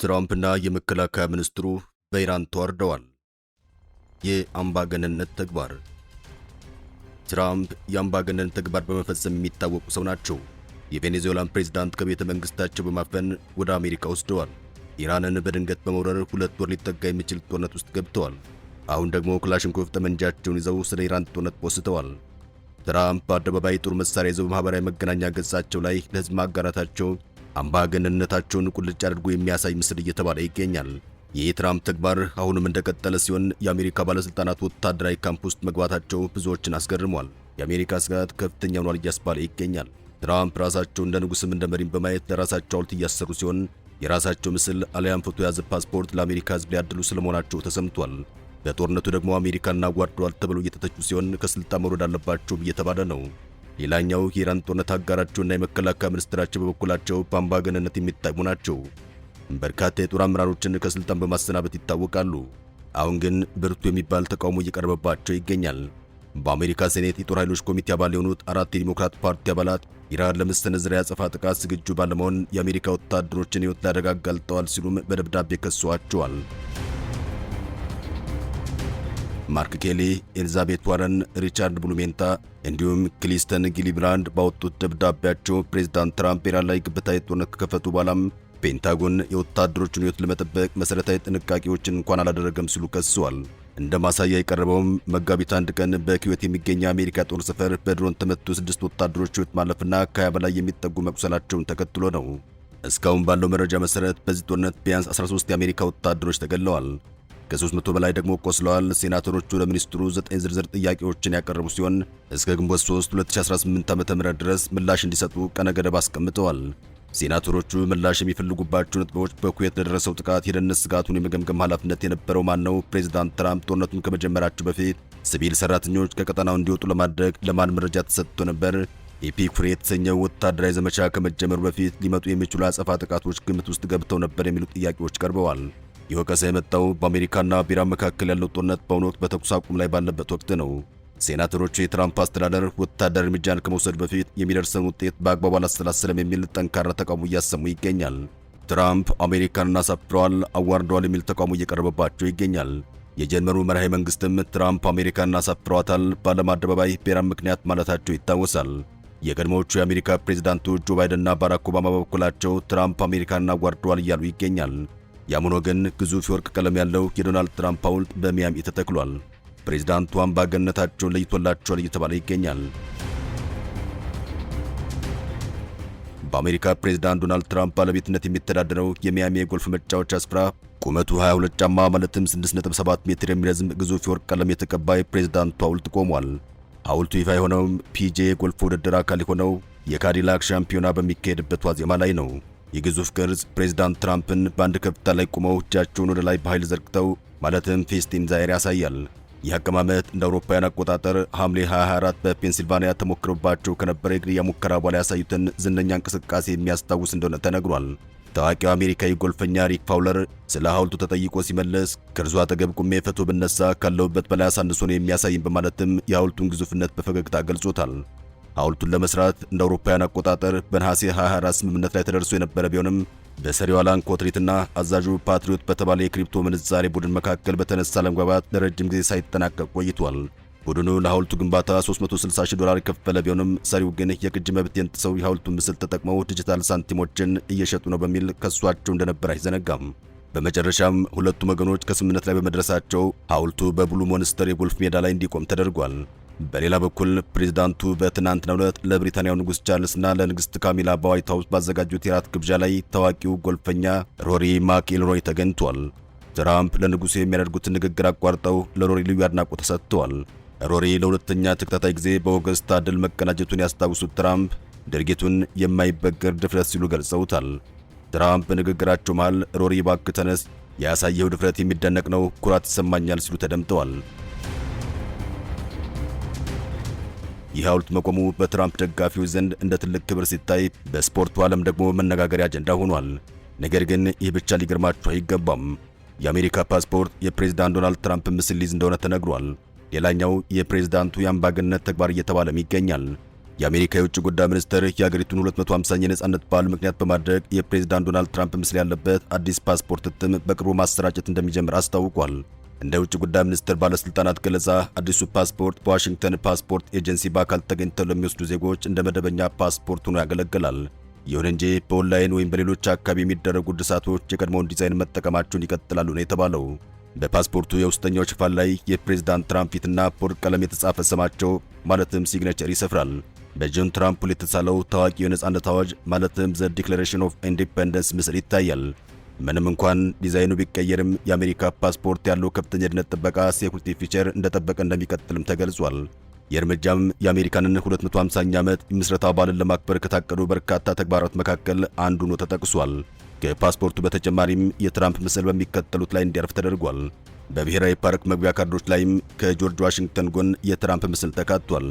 ትራምፕና የመከላከያ ሚኒስትሩ በኢራን ተዋርደዋል። የአምባገነንነት ተግባር። ትራምፕ የአምባገነን ተግባር በመፈጸም የሚታወቁ ሰው ናቸው። የቬኔዙዌላን ፕሬዝዳንት ከቤተ መንግስታቸው በማፈን ወደ አሜሪካ ወስደዋል። ኢራንን በድንገት በመውረር 2 ወር ሊጠጋ የሚችል ጦርነት ውስጥ ገብተዋል። አሁን ደግሞ ክላሽንኮቭ ጠመንጃቸውን ይዘው ስለ ኢራን ጦርነት ፖስተዋል። ትራምፕ በአደባባይ ጦር መሳሪያ ይዘው በማህበራዊ መገናኛ ገጻቸው ላይ ለህዝብ ማጋራታቸው አምባገነንነታቸውን ቁልጭ አድርጎ የሚያሳይ ምስል እየተባለ ይገኛል። የትራምፕ ተግባር አሁንም እንደቀጠለ ሲሆን የአሜሪካ ባለስልጣናት ወታደራዊ ካምፕ ውስጥ መግባታቸው ብዙዎችን አስገርሟል። የአሜሪካ ስጋት ከፍተኛ ሆኗል እያስባለ ይገኛል። ትራምፕ ራሳቸው እንደ ንጉስም እንደ መሪም በማየት ለራሳቸው ሐውልት እያሰሩ ሲሆን የራሳቸው ምስል አሊያም ፎቶ የያዘ ፓስፖርት ለአሜሪካ ህዝብ ሊያድሉ ስለመሆናቸው ተሰምቷል። በጦርነቱ ደግሞ አሜሪካን አዋርደዋል ተብለው እየተተቹ ሲሆን ከስልጣን መውረድ አለባቸው እየተባለ ነው። ሌላኛው የኢራን ጦርነት አጋራቸውና የመከላከያ ሚኒስትራቸው በበኩላቸው በአምባገነንነት የሚታሙ ናቸው። በርካታ የጦር አመራሮችን ከስልጣን በማሰናበት ይታወቃሉ። አሁን ግን ብርቱ የሚባል ተቃውሞ እየቀረበባቸው ይገኛል። በአሜሪካ ሴኔት የጦር ኃይሎች ኮሚቴ አባል የሆኑት 4 የዲሞክራት ፓርቲ አባላት ኢራን ለምትሰነዝር የአጸፋ ጥቃት ዝግጁ ባለመሆን የአሜሪካ ወታደሮችን ሕይወት ለአደጋ አጋልጠዋል ሲሉም በደብዳቤ ከሰዋቸዋል። ማርክ ኬሊ፣ ኤሊዛቤት ዋረን፣ ሪቻርድ ብሉሜንታ እንዲሁም ክሊስተን ጊሊብራንድ ባወጡት ደብዳቤያቸው ፕሬዝዳንት ትራምፕ ኢራን ላይ ግብታዊ ጦርነት ከከፈቱ በኋላም ፔንታጎን የወታደሮቹን ሕይወት ለመጠበቅ መሠረታዊ ጥንቃቄዎችን እንኳን አላደረገም ሲሉ ከሰዋል። እንደ ማሳያ የቀረበውም መጋቢት 1 ቀን በኩዌት የሚገኝ የአሜሪካ ጦር ሰፈር በድሮን ተመቶ 6 ወታደሮች ሕይወት ማለፍና ከ20 በላይ የሚጠጉ መቁሰላቸውን ተከትሎ ነው። እስካሁን ባለው መረጃ መሠረት በዚህ ጦርነት ቢያንስ 13 የአሜሪካ ወታደሮች ተገድለዋል። ከ300 በላይ ደግሞ ቆስለዋል። ሴናተሮቹ ለሚኒስትሩ 9 ዝርዝር ጥያቄዎችን ያቀረቡ ሲሆን እስከ ግንቦት 3 2018 ዓ.ም ድረስ ምላሽ እንዲሰጡ ቀነ ገደብ አስቀምጠዋል። ሴናተሮቹ ምላሽ የሚፈልጉባቸው ነጥቦች በኩዌት ለደረሰው ጥቃት የደህንነት ስጋቱን የመገምገም ኃላፊነት የነበረው ማን ነው? ፕሬዝዳንት ትራምፕ ጦርነቱን ከመጀመራቸው በፊት ሲቪል ሰራተኞች ከቀጠናው እንዲወጡ ለማድረግ ለማን መረጃ ተሰጥቶ ነበር? ኤፒክ ፍሬ የተሰኘው ወታደራዊ ዘመቻ ከመጀመሩ በፊት ሊመጡ የሚችሉ አጸፋ ጥቃቶች ግምት ውስጥ ገብተው ነበር የሚሉ ጥያቄዎች ቀርበዋል። ይህ ወቀሳ የመጣው በአሜሪካና በኢራን መካከል ያለው ጦርነት በአሁኑ ወቅት በተኩስ አቁም ላይ ባለበት ወቅት ነው። ሴናተሮቹ የትራምፕ አስተዳደር ወታደራዊ እርምጃን ከመውሰድ በፊት የሚደርሰን ውጤት በአግባቡ አላሰላሰለም የሚል ጠንካራ ተቃውሞ እያሰሙ ይገኛል። ትራምፕ አሜሪካንን አሳፍረዋል፣ አዋርደዋል የሚል ተቃውሞ እየቀረበባቸው ይገኛል። የጀርመኑ መራሄ መንግስትም ትራምፕ አሜሪካንን አሳፍረዋታል በዓለም አደባባይ በኢራን ምክንያት ማለታቸው ይታወሳል። የቀድሞዎቹ የአሜሪካ ፕሬዝዳንቶች ጆ ባይደንና ባራክ ኦባማ በበኩላቸው ትራምፕ አሜሪካንን አዋርደዋል እያሉ ይገኛል። ያም ሆኖ ግን ግዙፍ የወርቅ ቀለም ያለው የዶናልድ ትራምፕ ሐውልት በሚያሚ ተተክሏል። ፕሬዝዳንቱ አምባገነንነታቸውን ለይቶላቸዋል እየተባለ ይገኛል። በአሜሪካ ፕሬዝዳንት ዶናልድ ትራምፕ ባለቤትነት የሚተዳደረው የሚያሚ የጎልፍ መጫወቻ ስፍራ ቁመቱ 22 ጫማ ማለትም 6.7 ሜትር የሚረዝም ግዙፍ የወርቅ ቀለም የተቀባ የፕሬዝዳንቱ ሐውልት ቆሟል። ሐውልቱ ይፋ የሆነው ፒጄ የጎልፍ ውድድር አካል የሆነው የካዲላክ ሻምፒዮና በሚካሄድበት ዋዜማ ላይ ነው። የግዙፍ ቅርጽ ፕሬዝዳንት ትራምፕን በአንድ ከፍታ ላይ ቆመው እጃቸውን ወደ ላይ በኃይል ዘርግተው ማለትም ፌስቲን ዛይር ያሳያል። ይህ አቀማመጥ እንደ አውሮፓውያን አቆጣጠር ሐምሌ 2024 በፔንሲልቫኒያ ተሞክሮባቸው ከነበረ የግድያ ሙከራ በኋላ ያሳዩትን ዝነኛ እንቅስቃሴ የሚያስታውስ እንደሆነ ተነግሯል። ታዋቂው አሜሪካዊ ጎልፈኛ ሪክ ፋውለር ስለ ሐውልቱ ተጠይቆ ሲመለስ ከእርሱ አጠገብ ቆሜ ፎቶ ብነሳ ካለሁበት በላይ አሳንሶ ነው የሚያሳይም በማለትም የሐውልቱን ግዙፍነት በፈገግታ ገልጾታል። ሐውልቱን ለመስራት እንደ አውሮፓውያን አቆጣጠር በነሐሴ 2024 ስምምነት ላይ ተደርሶ የነበረ ቢሆንም በሰሪው አላን ኮትሪትና አዛዡ ፓትሪዮት በተባለ የክሪፕቶ ምንዛሬ ቡድን መካከል በተነሳ አለመግባባት ለረጅም ጊዜ ሳይጠናቀቅ ቆይቷል። ቡድኑ ለሐውልቱ ግንባታ $360,000 የከፈለ ቢሆንም ሰሪው ግን የቅጂ መብት ጥሰው የሐውልቱን ምስል ተጠቅመው ዲጂታል ሳንቲሞችን እየሸጡ ነው በሚል ከሷቸው እንደነበር አይዘነጋም። በመጨረሻም ሁለቱም ወገኖች ከስምምነት ላይ በመድረሳቸው ሐውልቱ በብሉ ሞንስተር የጎልፍ ሜዳ ላይ እንዲቆም ተደርጓል። በሌላ በኩል ፕሬዝዳንቱ በትናንትናው ዕለት ለብሪታንያው ንጉሥ ቻርልስና ለንግሥት ካሚላ በዋይት ሃውስ ባዘጋጁት የራት ግብዣ ላይ ታዋቂው ጎልፈኛ ሮሪ ማክኢልሮይ ተገኝቷል። ትራምፕ ለንጉሡ የሚያደርጉትን ንግግር አቋርጠው ለሮሪ ልዩ አድናቆት ተሰጥተዋል። ሮሪ ለሁለተኛ ተከታታይ ጊዜ በኦገስታ ድል መቀናጀቱን ያስታውሱት ትራምፕ ድርጊቱን የማይበገር ድፍረት ሲሉ ገልጸውታል። ትራምፕ በንግግራቸው መሃል ሮሪ እባክህ ተነስ፣ ያሳየው ድፍረት የሚደነቅ ነው፣ ኩራት ይሰማኛል ሲሉ ተደምጠዋል። ይህ ሐውልት መቆሙ በትራምፕ ደጋፊዎች ዘንድ እንደ ትልቅ ክብር ሲታይ፣ በስፖርቱ ዓለም ደግሞ መነጋገሪያ አጀንዳ ሆኗል። ነገር ግን ይህ ብቻ ሊገርማችሁ አይገባም። የአሜሪካ ፓስፖርት የፕሬዝዳንት ዶናልድ ትራምፕ ምስል ሊይዝ እንደሆነ ተነግሯል። ሌላኛው የፕሬዝዳንቱ የአምባገነንነት ተግባር እየተባለም ይገኛል። የአሜሪካ የውጭ ጉዳይ ሚኒስትር የአገሪቱን 250ኛ የነጻነት በዓል ምክንያት በማድረግ የፕሬዝዳንት ዶናልድ ትራምፕ ምስል ያለበት አዲስ ፓስፖርት እትም በቅርቡ ማሰራጨት እንደሚጀምር አስታውቋል። እንደ ውጭ ጉዳይ ሚኒስትር ባለስልጣናት ገለጻ አዲሱ ፓስፖርት በዋሽንግተን ፓስፖርት ኤጀንሲ በአካል ተገኝተው ለሚወስዱ ዜጎች እንደ መደበኛ ፓስፖርት ሆኖ ያገለግላል። ይሁን እንጂ በኦንላይን ወይም በሌሎች አካባቢ የሚደረጉ እድሳቶች የቀድሞውን ዲዛይን መጠቀማቸውን ይቀጥላሉ ነው የተባለው። በፓስፖርቱ የውስጠኛው ሽፋን ላይ የፕሬዝዳንት ትራምፕ ፊትና በወርቅ ቀለም የተጻፈ ስማቸው ማለትም ሲግኔቸር ይሰፍራል። በጆን ትራምፕ የተሳለው ታዋቂው የነጻነት አዋጅ ማለትም ዘ ዲክላሬሽን ኦፍ ኢንዲፔንደንስ ምስል ይታያል። ምንም እንኳን ዲዛይኑ ቢቀየርም የአሜሪካ ፓስፖርት ያለው ከፍተኛ የደህንነት ጥበቃ ሴኩሪቲ ፊቸር እንደጠበቀ እንደሚቀጥልም ተገልጿል። የእርምጃም የአሜሪካንን 250ኛ ዓመት የምስረታ በዓልን ለማክበር ከታቀዱ በርካታ ተግባራት መካከል አንዱ ነው ተጠቅሷል። ከፓስፖርቱ በተጨማሪም የትራምፕ ምስል በሚከተሉት ላይ እንዲያርፍ ተደርጓል። በብሔራዊ ፓርክ መግቢያ ካርዶች ላይም ከጆርጅ ዋሽንግተን ጎን የትራምፕ ምስል ተካቷል።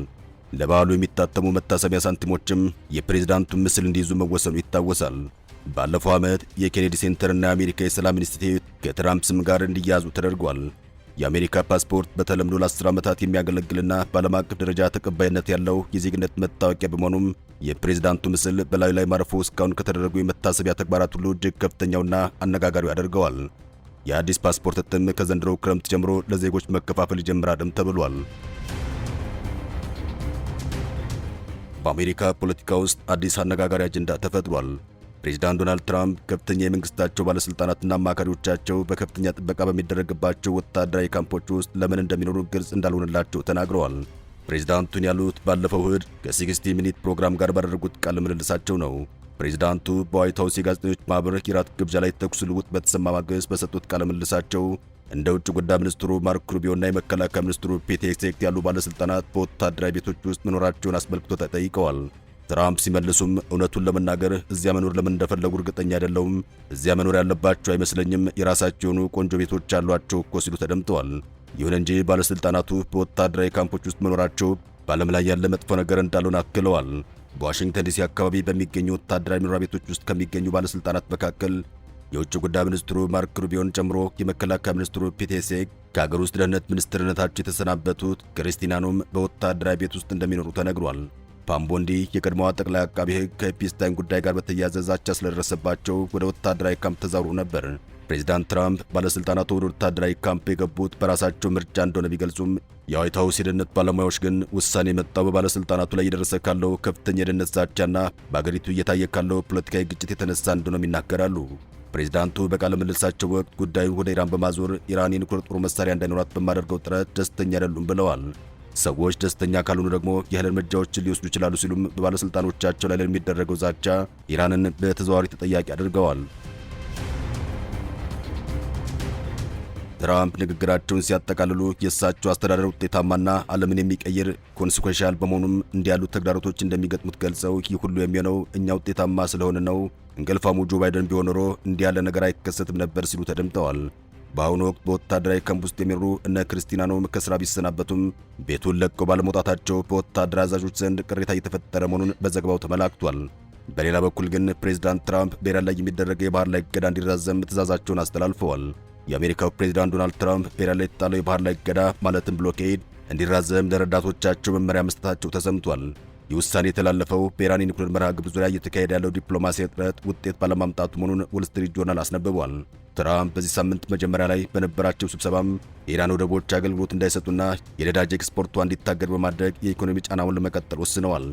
ለበዓሉ የሚታተሙ መታሰቢያ ሳንቲሞችም የፕሬዝዳንቱን ምስል እንዲይዙ መወሰኑ ይታወሳል። ባለፈው ዓመት የኬኔዲ ሴንተርና የአሜሪካ የሰላም ኢንስቲትዩት ከትራምፕ ስም ጋር እንዲያዙ ተደርጓል። የአሜሪካ ፓስፖርት በተለምዶ ለ10 ዓመታት የሚያገለግልና በዓለም አቀፍ ደረጃ ተቀባይነት ያለው የዜግነት መታወቂያ በመሆኑም የፕሬዝዳንቱ ምስል በላዩ ላይ ማረፉ እስካሁን ከተደረጉ የመታሰቢያ ተግባራት ሁሉ እጅግ ከፍተኛውና አነጋጋሪው ያደርገዋል። የአዲስ ፓስፖርት እትም ከዘንድሮው ክረምት ጀምሮ ለዜጎች መከፋፈል ይጀምራልም ተብሏል። በአሜሪካ ፖለቲካ ውስጥ አዲስ አነጋጋሪ አጀንዳ ተፈጥሯል። ፕሬዝዳንት ዶናልድ ትራምፕ ከፍተኛ የመንግስታቸው ባለስልጣናትና አማካሪዎቻቸው በከፍተኛ ጥበቃ በሚደረግባቸው ወታደራዊ ካምፖች ውስጥ ለምን እንደሚኖሩ ግልጽ እንዳልሆነላቸው ተናግረዋል። ፕሬዝዳንቱን ያሉት ባለፈው እሁድ ከ60 ሚኒት ፕሮግራም ጋር ባደረጉት ቃለ ምልልሳቸው ነው። ፕሬዝዳንቱ በዋይት ሀውስ የጋዜጠኞች ማህበር የራት ግብዣ ላይ ተኩስ ልውውጥ በተሰማ ማግስት በሰጡት ቃለ ምልልሳቸው እንደ ውጭ ጉዳይ ሚኒስትሩ ማርክ ሩቢዮና የመከላከያ ሚኒስትሩ ፔት ሄግሴት ያሉ ባለስልጣናት በወታደራዊ ቤቶች ውስጥ መኖራቸውን አስመልክቶ ተጠይቀዋል። ትራምፕ ሲመልሱም እውነቱን ለመናገር እዚያ መኖር ለምን እንደፈለጉ እርግጠኛ አይደለሁም፣ እዚያ መኖር ያለባቸው አይመስለኝም፣ የራሳቸው የሆኑ ቆንጆ ቤቶች አሏቸው እኮ ሲሉ ተደምጠዋል። ይሁን እንጂ ባለስልጣናቱ በወታደራዊ ካምፖች ውስጥ መኖራቸው በዓለም ላይ ያለ መጥፎ ነገር እንዳልሆነ አክለዋል። በዋሽንግተን ዲሲ አካባቢ በሚገኙ ወታደራዊ መኖሪያ ቤቶች ውስጥ ከሚገኙ ባለስልጣናት መካከል የውጭ ጉዳይ ሚኒስትሩ ማርክ ሩቢዮን ጨምሮ የመከላከያ ሚኒስትሩ ፒት ሄግሴት ከሀገር ውስጥ ደህንነት ሚኒስትርነታቸው የተሰናበቱት ክሪስቲና ኖም በወታደራዊ ቤት ውስጥ እንደሚኖሩ ተነግሯል። ፓም ቦንዲ የቀድሞዋ ጠቅላይ አቃቢ ሕግ ከኤፕስታይን ጉዳይ ጋር በተያያዘ ዛቻ ስለደረሰባቸው ወደ ወታደራዊ ካምፕ ተዛውሮ ነበር። ፕሬዝዳንት ትራምፕ ባለስልጣናቱ ወደ ወታደራዊ ካምፕ የገቡት በራሳቸው ምርጫ እንደሆነ ቢገልጹም የዋይት ሀውስ የደህንነት ባለሙያዎች ግን ውሳኔ የመጣው በባለስልጣናቱ ላይ እየደረሰ ካለው ከፍተኛ የደህንነት ዛቻና በአገሪቱ እየታየ ካለው ፖለቲካዊ ግጭት የተነሳ እንደሆነም ይናገራሉ። ፕሬዝዳንቱ በቃለ ምልልሳቸው ወቅት ጉዳዩን ወደ ኢራን በማዞር ኢራን የኒውክሌር ጦር መሳሪያ እንዳይኖራት በማደርገው ጥረት ደስተኛ አይደሉም ብለዋል። ሰዎች ደስተኛ ካልሆኑ ደግሞ የኃይል እርምጃዎችን ሊወስዱ ይችላሉ ሲሉም በባለስልጣኖቻቸው ላይ ለሚደረገው ዛቻ ኢራንን በተዘዋዋሪ ተጠያቂ አድርገዋል። ትራምፕ ንግግራቸውን ሲያጠቃልሉ የእሳቸው አስተዳደር ውጤታማና ዓለምን የሚቀይር ኮንሲኩዌንሻል በመሆኑም እንዲህ ያሉት ተግዳሮቶች እንደሚገጥሙት ገልጸው ይህ ሁሉ የሚሆነው እኛ ውጤታማ ስለሆነ ነው፣ እንቅልፋሙ ጆ ባይደን ቢሆን ኖሮ እንዲህ ያለ ነገር አይከሰትም ነበር ሲሉ ተደምጠዋል። በአሁኑ ወቅት በወታደራዊ ካምፕ ውስጥ የሚኖሩ እነ ክሪስቲና ኖም ከስራ ቢሰናበቱም ቤቱን ለቀው ባለመውጣታቸው በወታደር አዛዦች ዘንድ ቅሬታ እየተፈጠረ መሆኑን በዘገባው ተመላክቷል። በሌላ በኩል ግን ፕሬዝዳንት ትራምፕ በኢራን ላይ የሚደረገው የባህር ላይ እገዳ እንዲራዘም ትዕዛዛቸውን አስተላልፈዋል። የአሜሪካው ፕሬዝዳንት ዶናልድ ትራምፕ በኢራን ላይ የተጣለው የባህር ላይ እገዳ ማለትም ብሎኬድ እንዲራዘም ለረዳቶቻቸው መመሪያ መስጠታቸው ተሰምቷል። ይህ ውሳኔ የተላለፈው በኢራን የኒውክሌር መርሃ ግብር ዙሪያ እየተካሄደ ያለው ዲፕሎማሲያዊ ጥረት ውጤት ባለማምጣቱ መሆኑን ዎል ስትሪት ጆርናል አስነብቧል። ትራምፕ በዚህ ሳምንት መጀመሪያ ላይ በነበራቸው ስብሰባም የኢራን ወደቦች አገልግሎት እንዳይሰጡና የነዳጅ ኤክስፖርቷ እንዲታገድ በማድረግ የኢኮኖሚ ጫናውን ለመቀጠል ወስነዋል።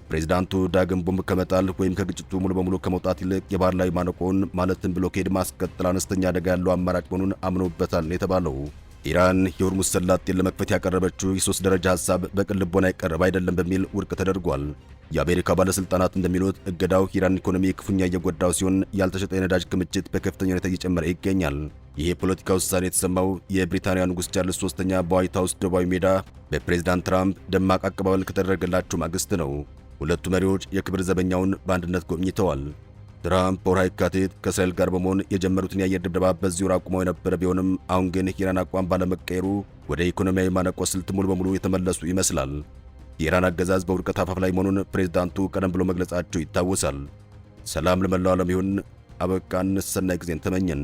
ፕሬዝዳንቱ ዳግም ቦምብ ከመጣል ወይም ከግጭቱ ሙሉ በሙሉ ከመውጣት ይልቅ የባህር ላይ ማነቆን ማለትም ብሎኬድ ማስቀጠል አነስተኛ አደጋ ያለው አማራጭ መሆኑን አምነውበታል የተባለው ኢራን የሆርሙዝ ሰላጤን ለመክፈት ያቀረበችው የ3 ደረጃ ሐሳብ በቅን ልቦና የቀረበ አይደለም በሚል ውድቅ ተደርጓል። የአሜሪካ ባለስልጣናት እንደሚሉት እገዳው የኢራን ኢኮኖሚ ክፉኛ እየጎዳው ሲሆን ያልተሸጠ የነዳጅ ክምችት በከፍተኛ ሁኔታ እየጨመረ ይገኛል። ይህ የፖለቲካ ውሳኔ የተሰማው የብሪታንያ ንጉሥ ቻርልስ ሶስተኛ በዋይት ሀውስ ደቡባዊ ሜዳ በፕሬዝዳንት ትራምፕ ደማቅ አቀባበል ከተደረገላቸው ማግስት ነው። ሁለቱ መሪዎች የክብር ዘበኛውን በአንድነት ጎብኝተዋል። ትራምፕ በወርሃ የካቲት ከእስራኤል ጋር በመሆን የጀመሩትን የአየር ድብደባ በዚሁ አቁመው የነበረ ቢሆንም አሁን ግን የኢራን አቋም ባለመቀየሩ ወደ ኢኮኖሚያዊ ማነቆ ስልት ሙሉ በሙሉ የተመለሱ ይመስላል። የኢራን አገዛዝ በውድቀት አፋፍ ላይ መሆኑን ፕሬዝዳንቱ ቀደም ብሎ መግለጻቸው ይታወሳል። ሰላም ለመላው ዓለም ይሁን። አበቃን። ሰናይ ጊዜን ተመኘን።